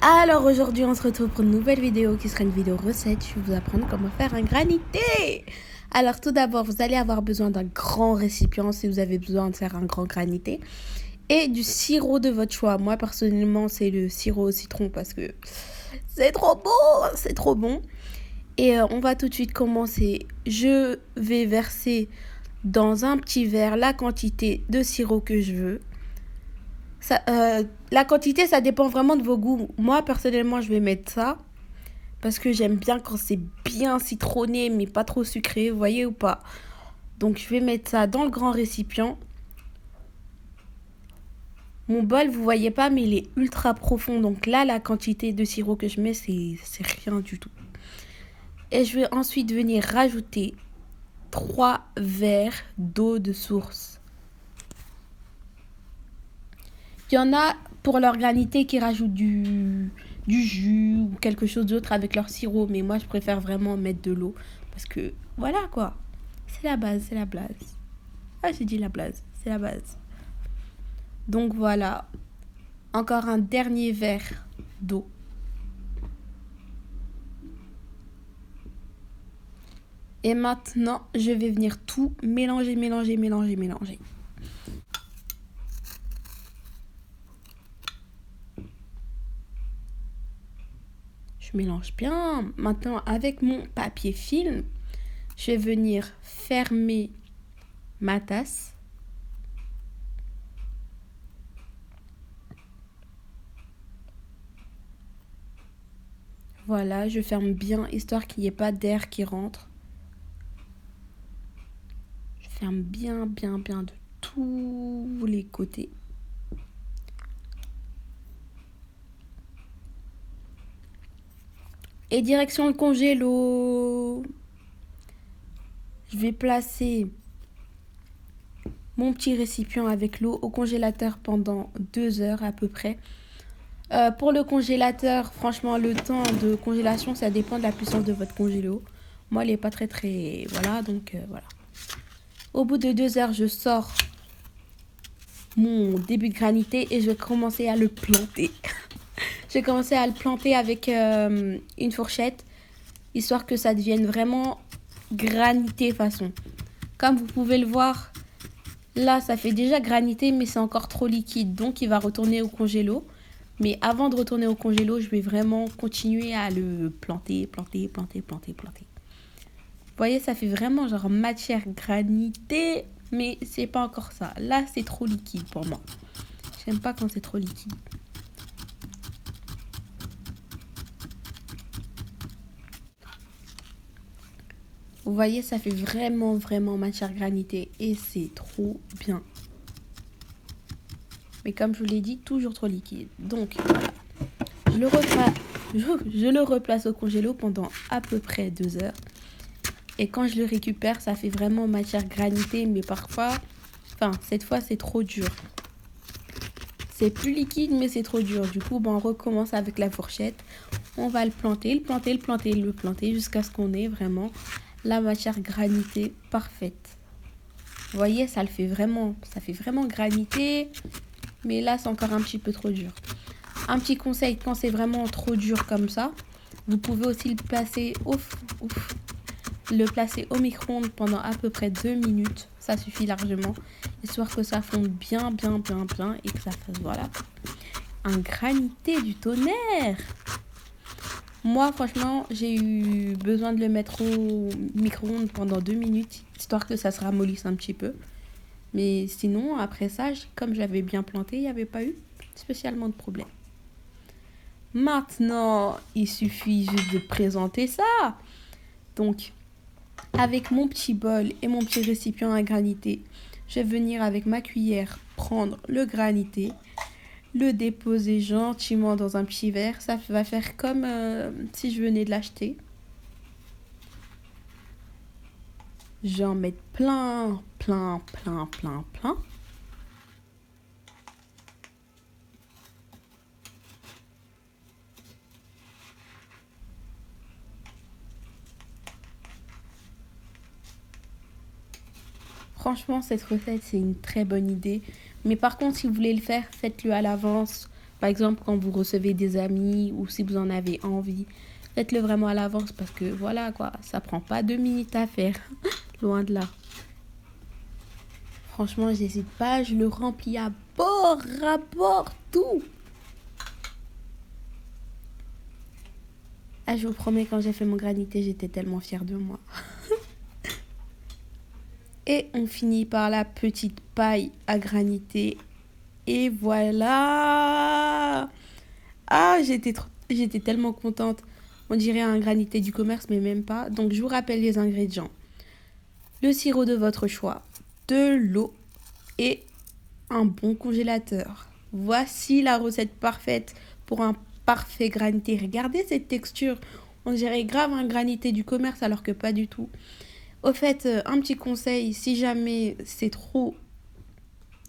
Alors aujourd'hui on se retrouve pour une nouvelle vidéo qui sera une vidéo recette. Je vais vous apprendre comment faire un granité. Alors tout d'abord vous allez avoir besoin d'un grand récipient si vous avez besoin de faire un grand granité. Et du sirop de votre choix. Moi personnellement c'est le sirop au citron parce que c'est trop bon, c'est trop bon. Et on va tout de suite commencer. Je vais verser dans un petit verre la quantité de sirop que je veux. La quantité, ça dépend vraiment de vos goûts. Moi, personnellement, je vais mettre ça parce que j'aime bien quand c'est bien citronné, mais pas trop sucré, vous voyez ou pas. Donc, je vais mettre ça dans le grand récipient. Mon bol, vous voyez pas, mais il est ultra profond. Donc là, la quantité de sirop que je mets, c'est rien du tout. Et je vais ensuite venir rajouter 3 verres d'eau de source. Il y en a pour leur granité qui rajoutent du jus ou quelque chose d'autre avec leur sirop. Mais moi, je préfère vraiment mettre de l'eau. Parce que, voilà quoi. C'est la base, c'est la base. Ah, j'ai dit la base, c'est la base. Donc voilà. Encore un dernier verre d'eau. Et maintenant, je vais venir tout mélanger. Je mélange bien. Maintenant, avec mon papier film, je vais venir fermer ma tasse. Voilà, je ferme bien, histoire qu'il n'y ait pas d'air qui rentre. Je ferme bien de tous les côtés. Et direction le congélo. Je vais placer mon petit récipient avec l'eau au congélateur pendant 2 heures à peu près. Pour le congélateur, franchement, le temps de congélation, ça dépend de la puissance de votre congélo. Moi, il n'est pas très... Voilà, donc voilà. Au bout de 2 heures, je sors mon début de granité et je vais commencer à le planter. Je vais commencer à le planter avec une fourchette, histoire que ça devienne vraiment granité façon. Comme vous pouvez le voir, là, ça fait déjà granité, mais c'est encore trop liquide. Donc, il va retourner au congélo. Mais avant de retourner au congélo, je vais vraiment continuer à le planter. Vous voyez, ça fait vraiment genre matière granitée, mais c'est pas encore ça. Là, c'est trop liquide pour moi. J'aime pas quand c'est trop liquide. Vous voyez, ça fait vraiment matière granitée et c'est trop bien. Mais comme je vous l'ai dit, toujours trop liquide. Donc voilà, je le replace au congélo pendant à peu près 2 heures. Et quand je le récupère, ça fait vraiment matière granitée, mais parfois, cette fois c'est trop dur. C'est plus liquide, mais c'est trop dur. Du coup, on recommence avec la fourchette. On va le planter jusqu'à ce qu'on ait vraiment la matière granitée parfaite. Vous voyez, ça fait vraiment granité, mais là c'est encore un petit peu trop dur. Un petit conseil, quand c'est vraiment trop dur comme ça, vous pouvez aussi le placer au micro-ondes pendant à peu près 2 minutes. Ça suffit largement, histoire que ça fonde bien et que ça fasse, voilà, un granité du tonnerre. Moi, franchement, j'ai eu besoin de le mettre au micro-ondes pendant 2 minutes, histoire que ça se ramollisse un petit peu. Mais sinon, après ça, comme j'avais bien planté, il n'y avait pas eu spécialement de problème. Maintenant, il suffit juste de présenter ça. Donc, avec mon petit bol et mon petit récipient à granité, je vais venir avec ma cuillère prendre le granité, le déposer gentiment dans un petit verre. Ça va faire comme si je venais de l'acheter. J'en mets plein. Franchement, cette recette, c'est une très bonne idée. Mais par contre, si vous voulez le faire, faites-le à l'avance. Par exemple, quand vous recevez des amis ou si vous en avez envie, faites-le vraiment à l'avance parce que voilà quoi, ça prend pas 2 minutes à faire. Loin de là. Franchement, j'hésite pas, je le remplis à bord, tout. Ah, je vous promets, quand j'ai fait mon granité, j'étais tellement fière de moi. Et on finit par la petite paille à graniter. Et voilà. Ah, j'étais tellement contente. On dirait un granité du commerce, mais même pas. Donc, je vous rappelle les ingrédients. Le sirop de votre choix, de l'eau et un bon congélateur. Voici la recette parfaite pour un parfait granité. Regardez cette texture. On dirait grave un granité du commerce alors que pas du tout. Au fait, un petit conseil, si jamais c'est trop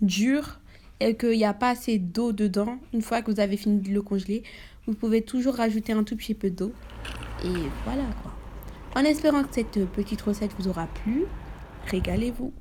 dur et qu'il n'y a pas assez d'eau dedans, une fois que vous avez fini de le congeler, vous pouvez toujours rajouter un tout petit peu d'eau. Et voilà quoi. En espérant que cette petite recette vous aura plu, régalez-vous.